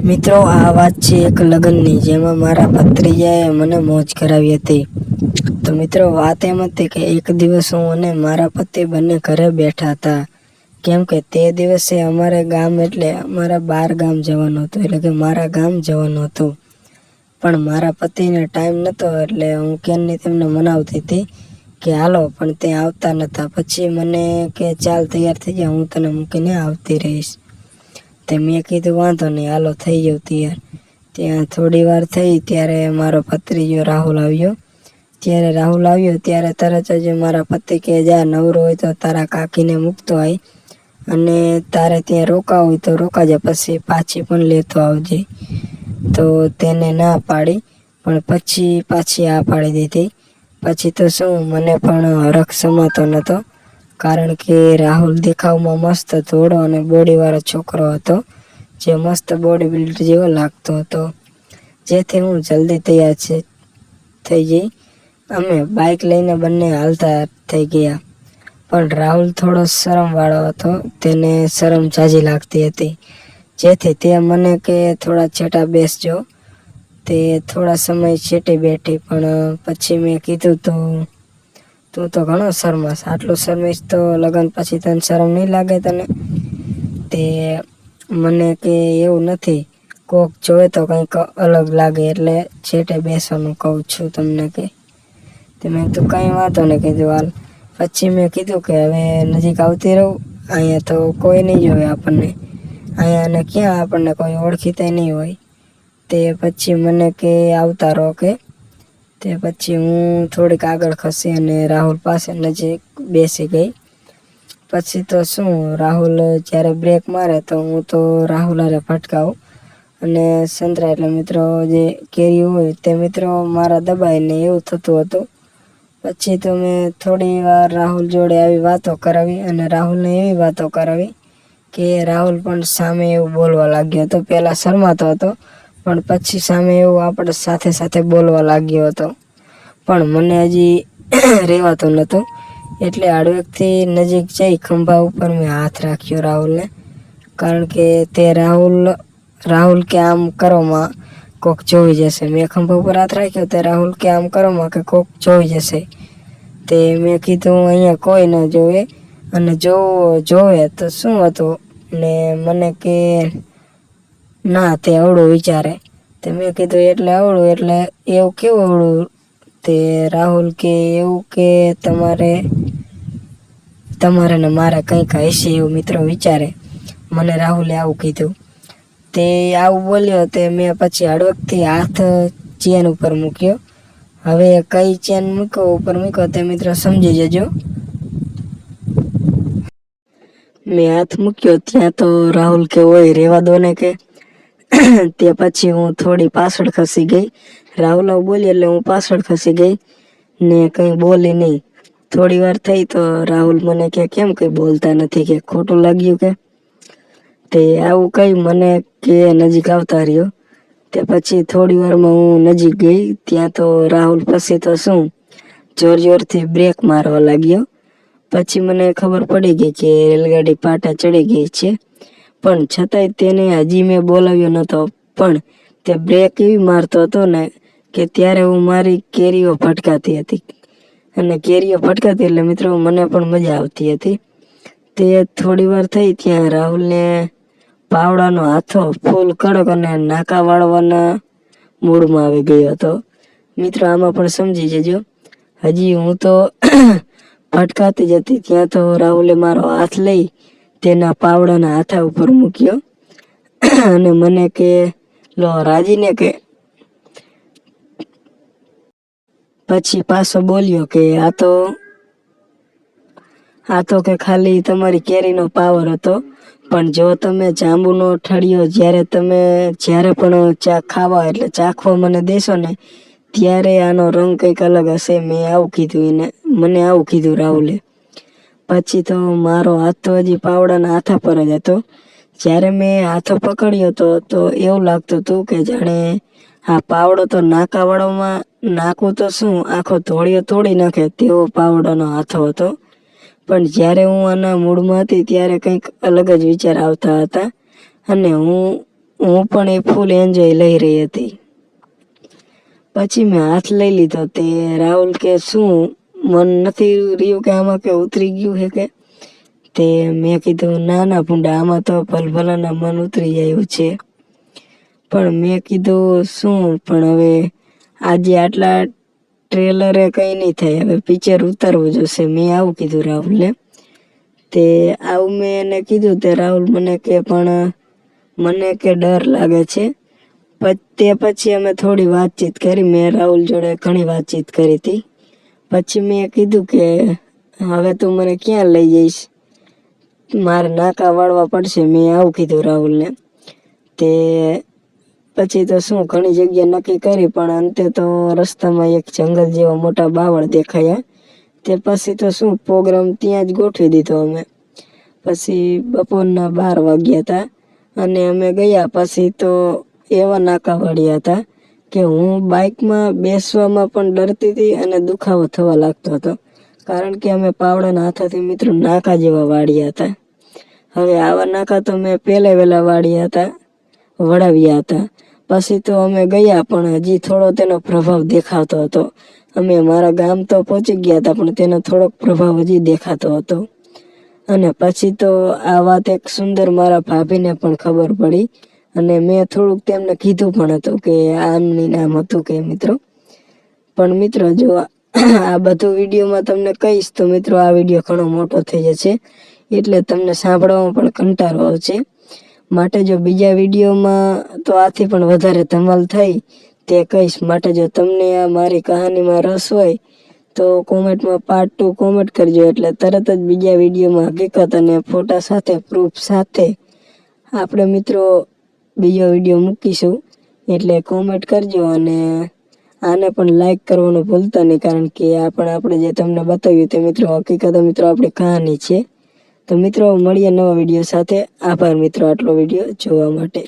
મિત્રો, આ વાત છે એક લગ્નની, જેમાં મારા ભત્રીજાએ મને મોજ કરાવી હતી. તો મિત્રો, વાત એમ હતી કે એક દિવસ હું અને મારા પતિ બંને ઘરે બેઠા હતા. કેમ કે તે દિવસે અમારે ગામ એટલે અમારા 12 ગામ જવાનું હતું, એટલે કે મારા ગામ જવાનું હતું. પણ મારા પતિને ટાઈમ નહોતો, એટલે હું ક્યારની તેમને મનાવતી હતી કે હાલો, પણ તે આવતા નહોતા. પછી મને કે ચાલ તૈયાર થઈ જા, હું તને મૂકીને આવતી રહીશ. તે મેં કીધું વાંધો નહીં, હાલો થઈ જાવ તૈયાર. ત્યાં થોડી વાર થઈ ત્યારે મારો ભત્રીજો રાહુલ આવ્યો. ત્યારે તરત જ મારા પતિ કે જા, નવરો હોય તો તારા કાકીને મૂકતો આય, અને તારે ત્યાં રોકાવું હોય તો રોકાજે, પછી પાછી પણ લેતો આવજે. તો તેને ના પાડી, પણ પછી પાછી આ પાડી દીધી. પછી તો શું, મને પણ હરખ સમાતો નહોતો, કારણ કે રાહુલ દેખાવમાં મસ્ત ધોળો અને બોડીવાળો છોકરો હતો, જે મસ્ત બોડી બિલ્ડર જેવો લાગતો હતો, જેથી હું જલ્દી તૈયાર થઈ જઈ. અમે બાઇક લઈને બંને હાલતા થઈ ગયા. પણ રાહુલ થોડો શરમવાળો હતો, તેને શરમ ઝાઝી લાગતી હતી, જેથી તે મને કે થોડા છેટા બેસજો. તે થોડા સમય છેટી બેઠી, પણ પછી મેં કીધું તું તો ઘણો શરમાસ, આટલું શરમીશ તો લગ્ન પછી તને શરમ નહીં લાગે તને? તે મને કે એવું નથી, કોક જોવે તો કંઈક અલગ લાગે, એટલે છેટે બેસવાનું કહું છું તમને કે. તે મેં તું કંઈ વાંધો નહીં કીધું, હાલ. પછી મેં કીધું કે હવે નજીક આવતી રહું, અહીંયા તો કોઈ નહીં જોવે આપણને, અહીંયા અને ક્યાં આપણને કોઈ ઓળખીતા નહીં હોય. તે પછી મને કે આવતા રહો કે. તે પછી હું થોડીક આગળ ખસી અને રાહુલ પાસે નજીક બેસી ગઈ. પછી તો શું, રાહુલ જ્યારે બ્રેક મારે તો હું તો રાહુલ હારે ભટકાવું, અને સંતરા એટલે મિત્રો જે કેરી હોય તે મિત્રો મારા દબાઈને એવું થતું હતું. પછી તો મેં થોડી વાર રાહુલ જોડે આવી વાતો કરાવી, અને રાહુલને એવી વાતો કરાવી કે રાહુલ પણ સામે એવું બોલવા લાગ્યો હતો. પહેલાં શરમાતો હતો, પણ પછી સામે એવું આપણે સાથે સાથે બોલવા લાગ્યો હતો. પણ મને હજી રહેવાતું નહોતું, એટલે હળવેકથી નજીક જઈ ખંભા ઉપર મેં હાથ રાખ્યો રાહુલને, કારણ કે તે રાહુલ કે આમ કરવામાં કોક જોઈ જશે. મેં ખંભા ઉપર હાથ રાખ્યો તે રાહુલ કે આમ કરવામાં કે કોક જોઈ જશે. તે મેં કીધું અહીંયા કોઈ ન જોવે, અને જોવે તો શું હતું. ને મને કે ના, તે અવળું વિચારે. તે મેં કીધું એટલે અવળું એટલે એવું કેવું અવળું? તે રાહુલ કે એવું કે તમારે ને મારે કંઈક હશે એવું મિત્રો વિચારે. મને રાહુલે આવું કીધું. તે આવું બોલ્યો તે મેં પછી હળવકથી હાથ ચેન ઉપર મૂક્યો. હવે કઈ ચેન ઉપર મૂક્યો તે મિત્રો સમજી જજો. મેં હાથ મૂક્યો ત્યાં તો રાહુલ કે ઓય રેવા દો ને કે. તે પછી હું થોડી પાછળ ખસી ગઈ. રાહુલ બોલી એટલે હું પાછળ ખસી ગઈ ને કંઈ બોલી નહીં. થોડી વાર થઈ તો રાહુલ મને કે કેમ કંઈ બોલતા નથી, કે ખોટું લાગ્યું કે? તે આવું કઈ મને કે નજીક આવતા રહ્યો. તે પછી થોડી વારમાં હું નજીક ગઈ. ત્યાં તો રાહુલ પછી તો શું, જોરથી બ્રેક મારવા લાગ્યો. પછી મને ખબર પડી ગઈ કે રેલગાડી પાટા ચડી ગઈ છે, પણ છતાંય તેને હજી મેં બોલાવ્યો નહોતો. પણ તે બ્રેક એવી મારતો હતો ને કે ત્યારે હું મારી કેરીઓ ભટકાતી હતી, અને કેરીઓ ભટકાતી એટલે મિત્રો મને પણ મજા આવતી હતી. તે થોડી વાર થઈ ત્યાં રાહુલને પાવડાનો હાથો ફૂલ કડક અને નાકા વાળવાના મૂડમાં આવી ગયો હતો. મિત્રો આમાં પણ સમજી જજો. હજી હું તો ભટકાતી જ હતી, ત્યાં તો રાહુલે મારો હાથ લઈ તેના પાવડાના હાથા ઉપર મૂક્યો, અને મને કે લો રાજીને કે. પછી પાછો બોલ્યો કે આ તો કે ખાલી તમારી કેરીનો પાવર હતો, પણ જો તમે જાંબુનો ઠળિયો જ્યારે પણ ખાવા એટલે ચાખવા મને દેશો ને, ત્યારે આનો રંગ કંઈક અલગ હશે. મને આવું કીધું રાહુલે. પછી તો મારો હાથ તો હજી પાવડાના હાથા પર જ હતો. જ્યારે મેં હાથો પકડ્યો તો એવું લાગતું હતું કે જાણે આ પાવડો તો નાકાવાળોમાં નાખું તો શું આખો ધોળિયો તોડી નાખે તેવો પાવડાનો હાથો હતો. પણ જ્યારે હું આના મૂડમાં હતી ત્યારે કંઈક અલગ જ વિચાર આવતા હતા, અને હું હું પણ એ ફૂલ એન્જોય લઈ રહી હતી. પછી મેં હાથ લઈ લીધો તે રાહુલ કે શું મન નથી રહ્યું કે આમાં કે ઉતરી ગયું છે કે? તે મેં કીધું ના ભૂંડા, આમાં તો ભલભલાના મન ઉતરી જાય એવું છે. પણ મેં કીધું શું પણ હવે આજે આટલા ટ્રેલરે કંઈ નહીં થાય, હવે પિક્ચર ઉતારવું જોશે, મેં આવું કીધું રાહુલને. તે આવું મેં એને કીધું તે રાહુલ મને કે પણ મને કે ડર લાગે છે. તે પછી અમે થોડી વાતચીત કરી, મેં રાહુલ જોડે ઘણી વાતચીત કરી હતી. પછી મેં કીધું કે હવે તું મને ક્યાં લઈ જઈશ, મારે નાકા વાળવા પડશે, મેં આવું કીધું રાહુલને. તે પછી તો શું ઘણી જગ્યા નક્કી કરી, પણ અંતે તો રસ્તામાં એક જંગલ જેવા મોટા બાવળ દેખાયા. તે પછી તો શું પ્રોગ્રામ ત્યાં જ ગોઠવી દીધો અમે. પછી બપોરના 12 વાગ્યા હતા અને અમે ગયા. પછી તો એવા નાકા વાળ્યા હતા કે હું બાઇકમાં બેસવામાં પણ ડરતી હતી અને દુખાવો થવા લાગતો હતો, કારણ કે અમે પાવડાના હાથેથી મિત્રો નાકા જેવા વાળ્યા હતા. હવે આવા નાકા તો મેં વહેલા વાળ્યા હતા, વળાવ્યા હતા. પછી તો અમે ગયા, પણ હજી થોડો તેનો પ્રભાવ દેખાતો હતો. અમે મારા ગામ તો પહોંચી ગયા હતા, પણ તેનો થોડોક પ્રભાવ હજી દેખાતો હતો. અને પછી તો આ વાત એક સુંદર મારા ભાભીને પણ ખબર પડી અને મેં થોડુંક તેમને કીધું પણ હતું કે આમની નામ હતું કે મિત્રો. પણ મિત્રો જો આ બધું વિડીયોમાં તમને કહીશ તો મિત્રો આ વિડીયો ઘણો મોટો થઈ જશે, એટલે તમને સાંભળવામાં પણ કંટાળો આવશે. માટે જો બીજા વિડીયોમાં તો આથી પણ વધારે ધમાલ થઈ તે કહીશ. માટે જો તમને આ મારી કહાનીમાં રસ હોય તો કોમેન્ટમાં પાર્ટ 2 કોમેન્ટ કરજો, એટલે તરત જ બીજા વિડીયોમાં હકીકત અને ફોટા સાથે, પ્રૂફ સાથે આપણે મિત્રો બીજો વિડીયો મૂકીશું. એટલે કોમેન્ટ કરજો અને આને પણ લાઈક કરવાનું ભૂલતા નહીં, કારણ કે આ પણ આપણે જે તમને બતાવ્યું તે મિત્રો હકીકત મિત્રો આપણી કહાની છે. તો મિત્રો મળીએ નવા વિડીયો સાથે. આભાર મિત્રો આટલો વિડીયો જોવા માટે.